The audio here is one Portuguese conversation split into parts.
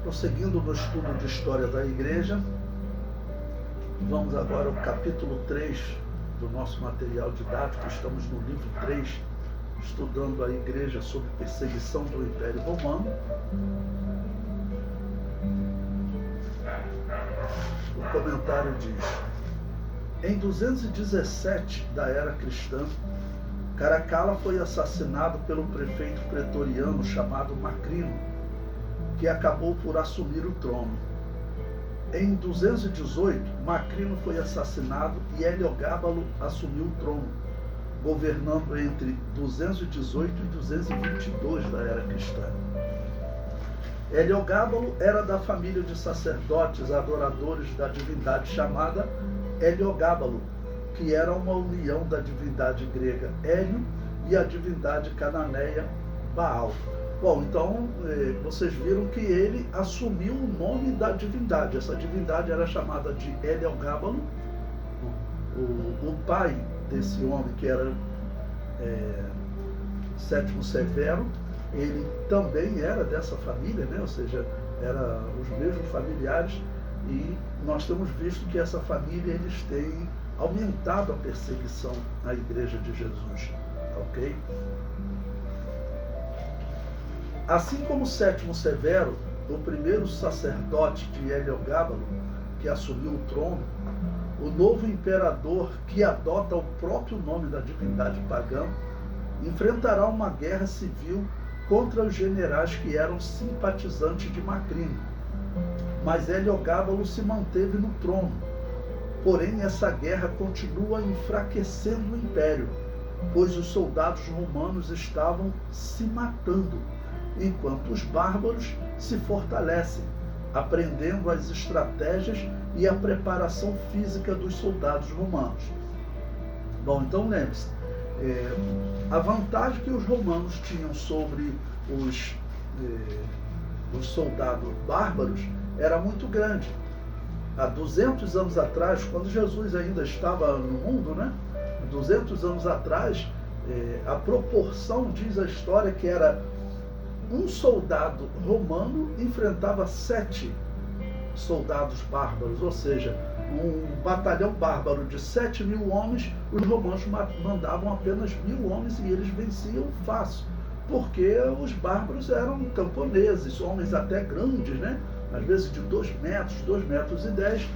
Prosseguindo no estudo de história da igreja, vamos agora ao capítulo 3 do nosso material didático. Estamos no livro 3, estudando a igreja sob perseguição do Império Romano. O comentário diz: em 217 da era cristã, Caracalla foi assassinado pelo prefeito pretoriano chamado Macrino, que acabou por assumir o trono. Em 218, Macrino foi assassinado e Heliogábalo assumiu o trono, governando entre 218 e 222 da era cristã. Heliogábalo era da família de sacerdotes adoradores da divindade chamada Heliogábalo, que era uma união da divindade grega Hélio e a divindade cananeia Baal. Bom, então vocês viram que ele assumiu o nome da divindade. Essa divindade era chamada de Heliogábalo. O pai desse homem, que era Sétimo Severo, ele também era dessa família, né? Ou seja, eram os mesmos familiares, e nós temos visto que essa família, eles têm aumentado a perseguição à igreja de Jesus, ok? Assim como Sétimo Severo, o primeiro sacerdote de Heliogábalo, que assumiu o trono, o novo imperador, que adota o próprio nome da divindade pagã, enfrentará uma guerra civil contra os generais que eram simpatizantes de Macrino. Mas Heliogábalo se manteve no trono. Porém, essa guerra continua enfraquecendo o império, pois os soldados romanos estavam se matando, enquanto os bárbaros se fortalecem, aprendendo as estratégias e a preparação física dos soldados romanos. Bom, então lembre-se, a vantagem que os romanos tinham sobre os soldados bárbaros era muito grande. Há 200 anos atrás, quando Jesus ainda estava no mundo, né? 200 anos atrás, a proporção, diz a história, que era um soldado romano enfrentava 7 soldados bárbaros, ou seja, um batalhão bárbaro de 7.000 homens, os romanos mandavam apenas 1.000 homens e eles venciam fácil, porque os bárbaros eram camponeses, homens até grandes, né? Às vezes de 2 metros, 2 metros e 10,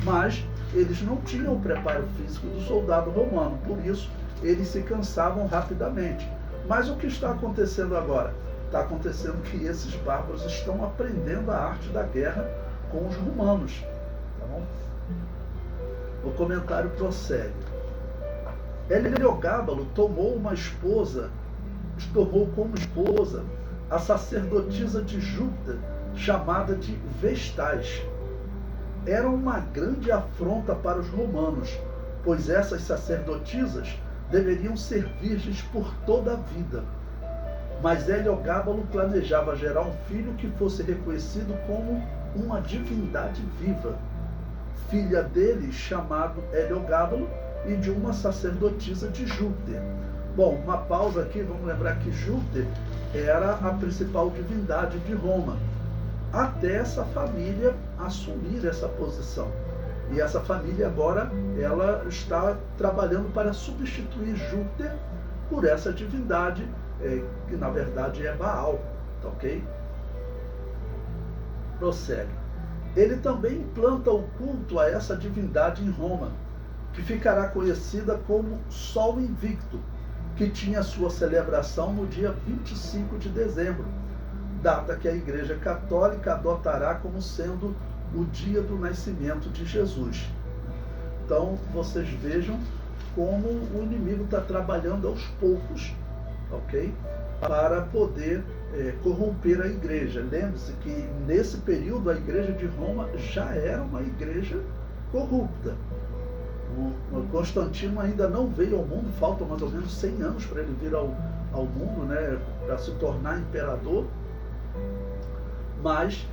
mas eles não tinham o preparo físico do soldado romano, por isso eles se cansavam rapidamente. Mas o que está acontecendo agora? Está acontecendo que esses bárbaros estão aprendendo a arte da guerra com os romanos. Tá bom? O comentário prossegue. Heliogábalo tomou como esposa a sacerdotisa de Júpiter, chamada de Vestais. Era uma grande afronta para os romanos, pois essas sacerdotisas deveriam ser virgens por toda a vida. Mas Heliogábalo planejava gerar um filho que fosse reconhecido como uma divindade viva, filha dele chamado Heliogábalo e de uma sacerdotisa de Júpiter. Bom, uma pausa aqui, vamos lembrar que Júpiter era a principal divindade de Roma, até essa família assumir essa posição. E essa família agora, ela está trabalhando para substituir Júpiter por essa divindade, que na verdade é Baal, tá ok? Prossegue. Ele também implanta o culto a essa divindade em Roma, que ficará conhecida como Sol Invicto, que tinha sua celebração no dia 25 de dezembro, data que a Igreja Católica adotará como sendo o dia do nascimento de Jesus. Então, vocês vejam como o inimigo está trabalhando aos poucos, ok? Para poder corromper a igreja. Lembre-se que nesse período a igreja de Roma já era uma igreja corrupta. O Constantino ainda não veio ao mundo, faltam mais ou menos 100 anos para ele vir ao mundo, né, para se tornar imperador. Mas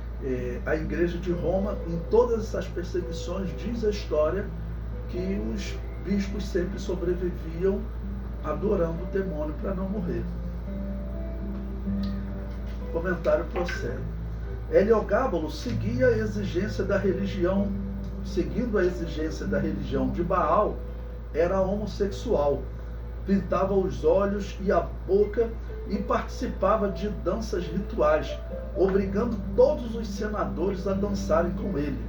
a igreja de Roma, em todas essas perseguições, diz a história que os bispos sempre sobreviviam adorando o demônio para não morrer. O comentário prossegue. Heliogábalo seguia a exigência da religião, seguindo a exigência da religião de Baal, era homossexual, pintava os olhos e a boca e participava de danças rituais, obrigando todos os senadores a dançarem com ele.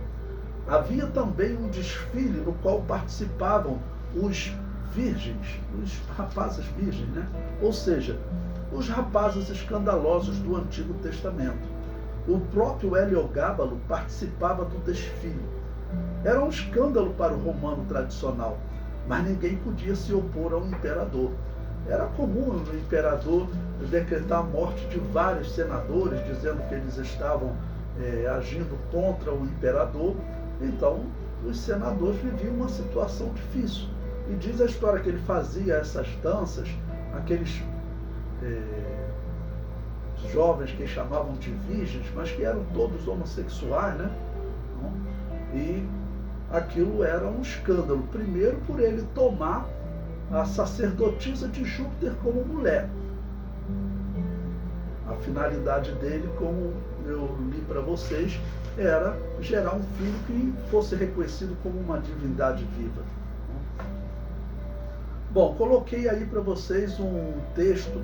Havia também um desfile no qual participavam os virgens, os rapazes virgens, né? Ou seja, os rapazes escandalosos do Antigo Testamento. O próprio Heliogábalo participava do desfile. Era um escândalo para o romano tradicional, mas ninguém podia se opor ao imperador. Era comum o imperador decretar a morte de vários senadores, dizendo que eles estavam agindo contra o imperador. Então, os senadores viviam uma situação difícil. E diz a história que ele fazia essas danças, aqueles jovens que chamavam de virgens, mas que eram todos homossexuais, né? E aquilo era um escândalo. Primeiro, por ele tomar a sacerdotisa de Júpiter como mulher. A finalidade dele, como eu li para vocês, era gerar um filho que fosse reconhecido como uma divindade viva. Bom, coloquei aí para vocês um texto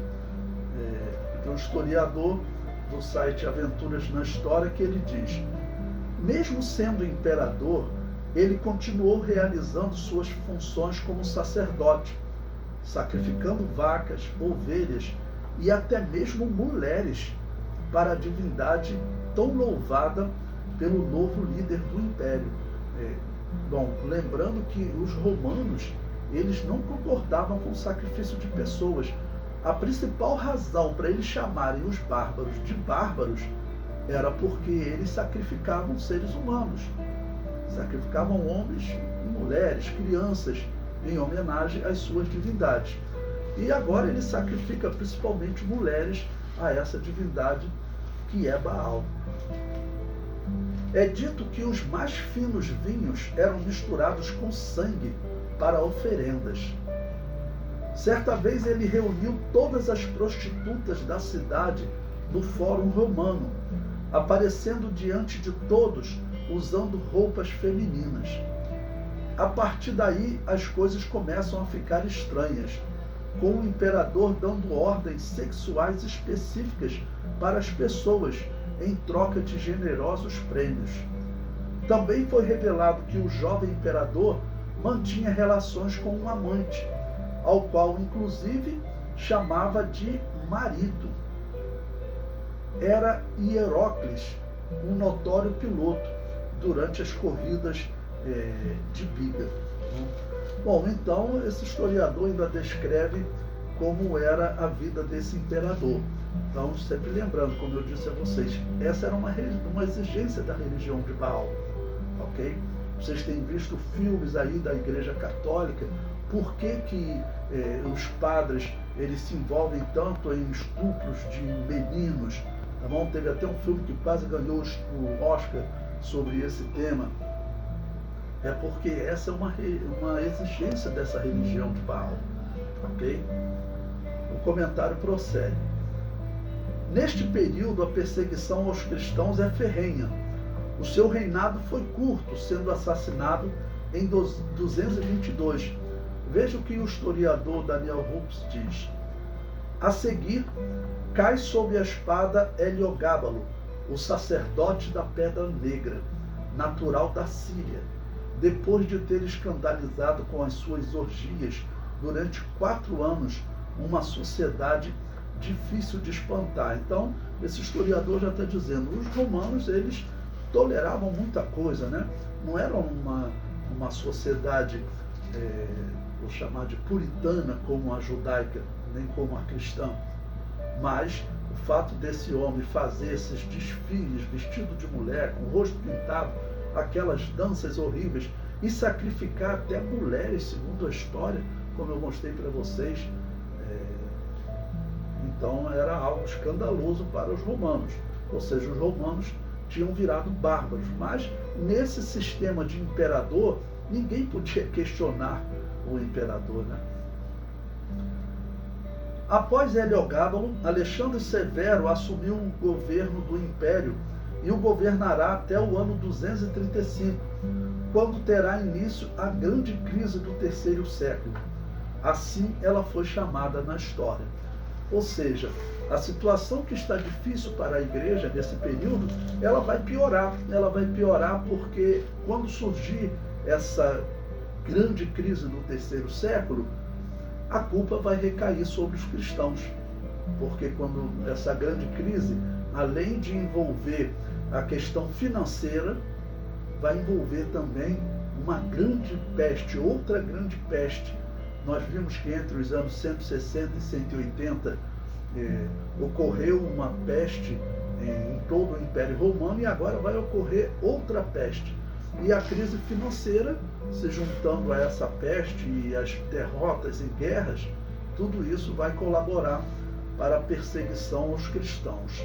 de um historiador do site Aventuras na História, que ele diz: mesmo sendo imperador, ele continuou realizando suas funções como sacerdote, sacrificando vacas, ovelhas e até mesmo mulheres para a divindade tão louvada pelo novo líder do império. Bom, lembrando que os romanos, eles não concordavam com o sacrifício de pessoas. A principal razão para eles chamarem os bárbaros de bárbaros era porque eles sacrificavam seres humanos. Sacrificavam homens e mulheres, crianças, em homenagem às suas divindades. E agora ele sacrifica principalmente mulheres a essa divindade que é Baal. É dito que os mais finos vinhos eram misturados com sangue para oferendas. Certa vez ele reuniu todas as prostitutas da cidade no Fórum Romano, aparecendo diante de todos usando roupas femininas. A partir daí, as coisas começam a ficar estranhas, com o imperador dando ordens sexuais específicas para as pessoas em troca de generosos prêmios. Também foi revelado que o jovem imperador mantinha relações com um amante, ao qual inclusive chamava de marido. Era Hierocles, um notório piloto, durante as corridas de biga. Bom, então esse historiador ainda descreve como era a vida desse imperador. Então, sempre lembrando, como eu disse a vocês, essa era uma exigência da religião de Baal, ok? Vocês têm visto filmes aí da Igreja Católica. Por que os padres eles se envolvem tanto em estupros de meninos? Tá bom? Teve até um filme que quase ganhou o Oscar sobre esse tema. É porque essa é uma exigência dessa religião de Baal, ok? O comentário prossegue. Neste período, a perseguição aos cristãos é ferrenha. O seu reinado foi curto, sendo assassinado em 222. Veja o que o historiador Daniel Rups diz. A seguir, cai sob a espada Heliogábalo, o sacerdote da Pedra Negra, natural da Síria, depois de ter escandalizado com as suas orgias durante 4 anos uma sociedade difícil de espantar. Então, esse historiador já está dizendo, os romanos, eles toleravam muita coisa, né? Não era uma sociedade, vou chamar de puritana, como a judaica, nem como a cristã. Mas o fato desse homem fazer esses desfiles vestido de mulher, com o rosto pintado, aquelas danças horríveis, e sacrificar até mulheres, segundo a história, como eu mostrei para vocês, então era algo escandaloso para os romanos. Ou seja, os romanos tinham virado bárbaros. Mas nesse sistema de imperador, ninguém podia questionar o imperador, né? Após Heliogábalo, Alexandre Severo assumiu o governo do império e o governará até o ano 235, quando terá início a grande crise do terceiro século. Assim ela foi chamada na história. Ou seja, a situação que está difícil para a igreja nesse período, ela vai piorar. Ela vai piorar porque quando surgir essa grande crise no terceiro século, a culpa vai recair sobre os cristãos. Porque quando essa grande crise, além de envolver a questão financeira, vai envolver também uma grande peste, outra grande peste. Nós vimos que entre os anos 160 e 180 ocorreu uma peste em todo o Império Romano, e agora vai ocorrer outra peste. E a crise financeira, se juntando a essa peste e as derrotas em guerras, tudo isso vai colaborar para a perseguição aos cristãos.